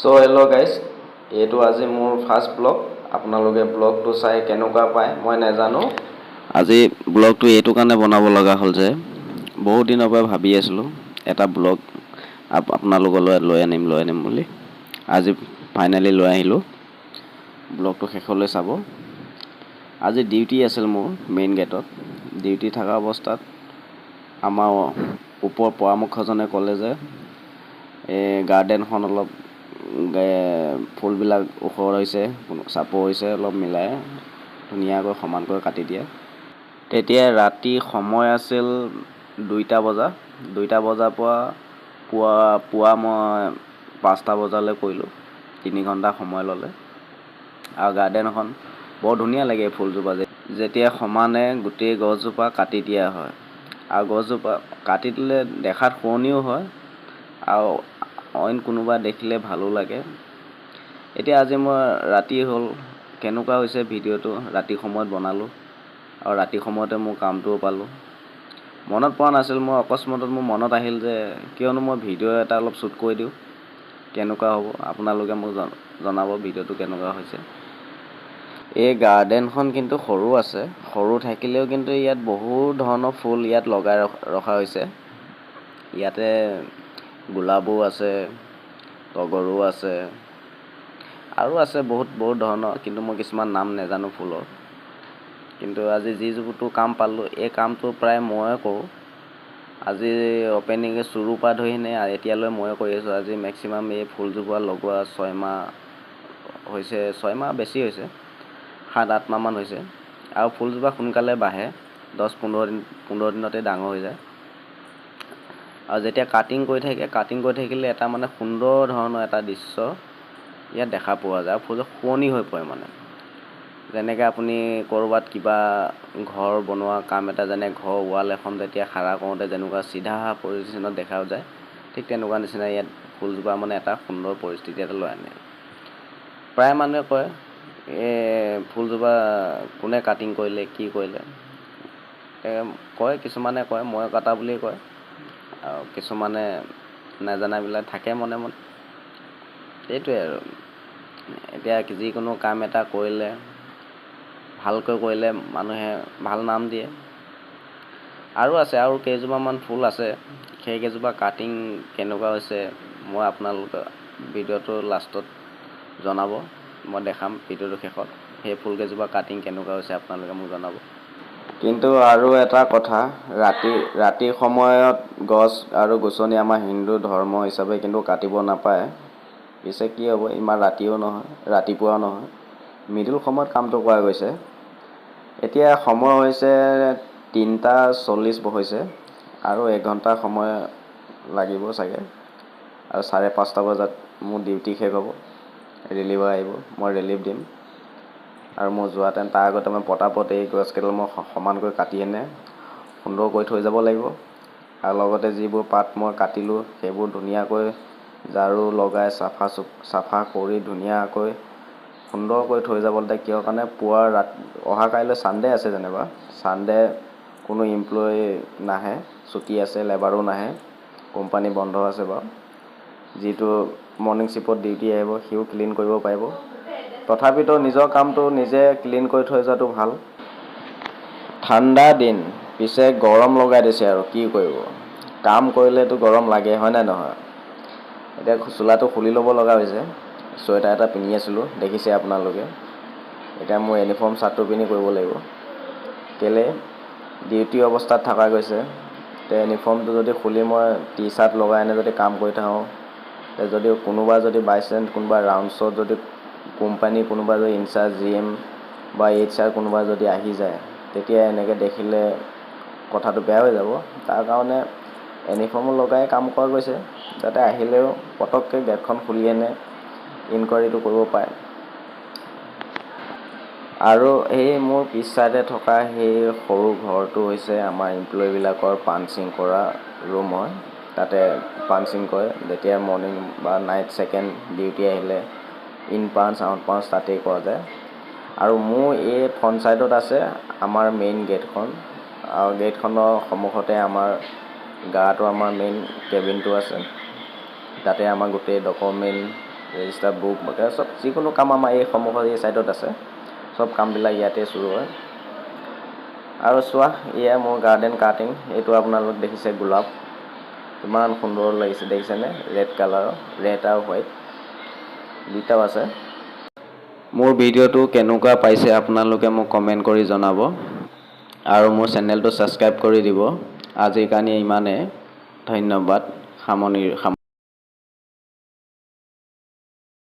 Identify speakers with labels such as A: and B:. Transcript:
A: So hello' guys, এইটো আজি মোৰ ফাৰ্ষ্ট ব্লগ। আপোনালোকে ব্লগটো চাই কেনেকুৱা পায় মই নাজানো। আজি ব্লগটো এইটো কাৰণে বনাব লগা হ'ল যে বহুত দিনৰ পৰা ভাবি আছিলোঁ এটা ব্লগ আপোনালোকলৈ লৈ আনিম বুলি। আজি ফাইনেলি লৈ আহিলোঁ। ব্লগটো শেষলৈ চাব। আজি ডিউটি আছিল মোৰ মেইন গেটত। ডিউটি থকা অৱস্থাত আমাৰ ওপৰ পৰামৰ্শজনে ক'লে যে এই গাৰ্ডেনখন অলপ ফুলবিলাক ওখ হৈছে, চাপৰ হৈছে, অলপ মিলাই ধুনীয়াকৈ সমানকৈ কাটি দিয়ে। তেতিয়া ৰাতি সময় আছিল 2টা বজা। 2টা বজাৰ পৰা পুৱা মই 5টা বজালৈ কৰিলোঁ। 3 ঘণ্টা সময় ল'লে। আৰু গাৰ্ডেনখন বৰ ধুনীয়া লাগে। ফুলজোপা যেতিয়া সমানে গোটেই গছজোপা কাটি দিয়া হয়, আৰু গছজোপা কাটি দিলে দেখাত শুৱনিও হয় আৰু অইন কোনোবা দেখিলে ভালো লাগে। এতিয়া আজি মই ৰাতি হ'ল, কেনেকুৱা হৈছে ভিডিঅ'টো ৰাতি সময়ত বনালোঁ আৰু ৰাতি সময়তে মোৰ কামটোও পালোঁ। মনত পৰা নাছিল, মই অকস্মাতত মোৰ মনত আহিল যে কিয়নো মই ভিডিঅ' এটা অলপ শ্বুট কৰি দিওঁ, কেনেকুৱা হ'ব আপোনালোকে মোক জনাব ভিডিঅ'টো কেনেকুৱা হৈছে। এই গাৰ্ডেনখন কিন্তু সৰু আছে, সৰু থাকিলেও কিন্তু ইয়াত বহুত ধৰণৰ ফুল ইয়াত লগাই ৰখা হৈছে। ইয়াতে গোলাপো আছে, তগৰো আছে আৰু আছে বহুত ধৰণৰ, কিন্তু মই কিছুমান নাম নাজানো ফুলৰ। কিন্তু আজি যিটো কাম পালোঁ, এই কামটো প্ৰায় ময়ে কৰোঁ। আজি অপেনিং চুৰুৰ পৰা ধৰি এতিয়ালৈ ময়ে কৰি আছোঁ। আজি মেক্সিমাম এই ফুলজোপা লগোৱা 6 মাহ হৈছে, 6 মাহ বেছি হৈছে, 7-8 মাহমান হৈছে। আৰু ফুলজোপা সোনকালে বাঢ়ে, 10-15 দিনতে ডাঙৰ হৈ যায়। আৰু যেতিয়া কাটিং কৰি থাকিলে এটা মানে সুন্দৰ ধৰণৰ এটা দৃশ্য ইয়াত দেখা পোৱা যায়। আৰু ফুলটো শুৱনি হৈ পৰে মানে। যেনেকৈ আপুনি ক'ৰবাত কিবা ঘৰ বনোৱা কাম এটা, যেনে ঘৰ ৱাল এখন যেতিয়া খাৰা কৰোঁতে যেনেকুৱা চিধা পজিশ্যনত দেখা যায়, ঠিক তেনেকুৱা নিচিনা ইয়াত ফুলজোপা মানে এটা সুন্দৰ পৰিস্থিতি এটা লৈ আনে। প্ৰায় মানুহে কয় ফুলজোপা কোনে কাটিং কৰিলে, কি কৰিলে, কয় কিছুমানে কয় মই কটা বুলিয়ে কয়, আৰু কিছুমানে নাজানাবিলাক থাকে মনে মনে। সেইটোৱে আৰু এতিয়া যিকোনো কাম এটা কৰিলে, ভালকৈ কৰিলে মানুহে ভাল নাম দিয়ে। আৰু কেইজোপামান ফুল আছে, সেই কেইজোপা কাটিং কেনেকুৱা হৈছে মই আপোনালোকক ভিডিঅ'টোৰ লাষ্টত জনাব। মই দেখাম ভিডিঅ'টোৰ শেষত সেই ফুলকেইজোপা কাটিং কেনেকুৱা হৈছে আপোনালোকে মোক জনাব। কিন্তু আৰু এটা কথা, ৰাতিৰ সময়ত গছ আৰু গছনি আমাৰ হিন্দু ধৰ্ম হিচাপে কিন্তু কাটিব নাপায়। পিছে কি হ'ব, ইমান ৰাতিও নহয় ৰাতিপুৱাও নহয়, মিডিল সময়ত কামটো কৰা গৈছে। এতিয়া সময় হৈছে 3:40 হৈছে আৰু 1 ঘণ্টা সময় লাগিব চাগে। আৰু 5:30 বজাত মোৰ ডিউটি শেষ হ'ব, ৰিলিভাৰ আহিব, মই ৰিলিভ দিম। আৰু মই যোৱা তাৰ আগতে মই পটাপট এই গছকেইডাল মই সমানকৈ কাটি আনে সুন্দৰ কৰি থৈ যাব লাগিব। আৰু লগতে যিবোৰ পাত মই কাটিলোঁ সেইবোৰ ধুনীয়াকৈ ঝাৰু লগাই চাফা কৰি ধুনীয়াকৈ সুন্দৰকৈ থৈ যাব লাগে। কিয় কাৰণে অহা কাইলৈ ছানডে আছে, যেনিবা ছানডে কোনো এমপ্লয়ী নাহে, ছুটি আছে, লেবাৰো নাহে, কোম্পানী বন্ধ আছে বাৰু। যিটো মৰ্ণিং শ্বিফ্টত ডিউটি আহিব সিও ক্লিন কৰিব পাৰিব। তথাপিতো নিজৰ কামটো নিজে ক্লিন কৰি থৈ যোৱাটো ভাল। ঠাণ্ডা দিন, পিছে গৰম লগাই দিছে আৰু কি কৰিব, কাম কৰিলেতো গৰম লাগে, হয় নে নহয়। এতিয়া চোলাটো খুলি ল'ব লগা হৈছে। চুৱেটাৰ এটা পিন্ধি আছিলোঁ, দেখিছে আপোনালোকে। এতিয়া মোৰ ইউনিফৰ্ম চাৰ্টটো পিন্ধি কৰিব লাগিব, কেলৈ ডিউটি অৱস্থাত থকা গৈছে। এতিয়া ইউনিফৰ্মটো যদি খুলি মই টি-চাৰ্ট লগাই যদি কাম কৰি থাকোঁ, যদি কোনোবা বাই চান্স কোনোবা ৰাউণ্ডছত যদি কোনোবা যদি ইনচাৰ্জ GM বা HR কোনোবা যদি আহি যায়, তেতিয়া এনেকৈ দেখিলে কথাটো বেয়া হৈ যাব। তাৰ কাৰণে ইউনিফৰ্মো লগাই কাম কৰা গৈছে, যাতে আহিলেও পটককৈ গেটখন খুলি ইনকুৱাৰীটো কৰিব পাৰে। আৰু সেই মোৰ পিছ চাইডে থকা সেই সৰু ঘৰটো হৈছে আমাৰ এমপ্লয়ীবিলাকৰ পাঞ্চিং কৰা ৰুম হয়। তাতে পাঞ্চিং কৰে, যেতিয়া মৰ্ণিং বা নাইট ছেকেণ্ড ডিউটি আহিলে ইন পাঞ্চ আউট পাঞ্চ তাতেই কৰা যায়। আৰু মোৰ এই ফ্ৰণ্ট ছাইডত আছে আমাৰ মেইন গেটখন, আৰু গেটখনৰ সন্মুখতে আমাৰ মেইন কেবিনটো আছে। তাতে আমাৰ গোটেই ডকুমেণ্ট ৰেজিষ্টাৰ বুক বাগেৰা চব যিকোনো কাম আমাৰ এই সন্মুখৰ এই ছাইডত আছে, চব কামবিলাক ইয়াতে চুৰু হয়। আৰু চোৱা, এয়া মোৰ গাৰ্ডেন কাটিং। এইটো আপোনালোক দেখিছে গোলাপ, ইমান সুন্দৰ লাগিছে দেখিছেনে? ৰেড কালাৰৰ, ৰেড আৰু হোৱাইট দুইটাও আছে। মোৰ ভিডিঅ'টো কেনেকুৱা পাইছে আপোনালোকে মোক কমেণ্ট কৰি জনাব আৰু মোৰ চেনেলটো ছাবস্ক্ৰাইব কৰি দিব। আজিৰ কাৰণে ইমানে, ধন্যবাদ।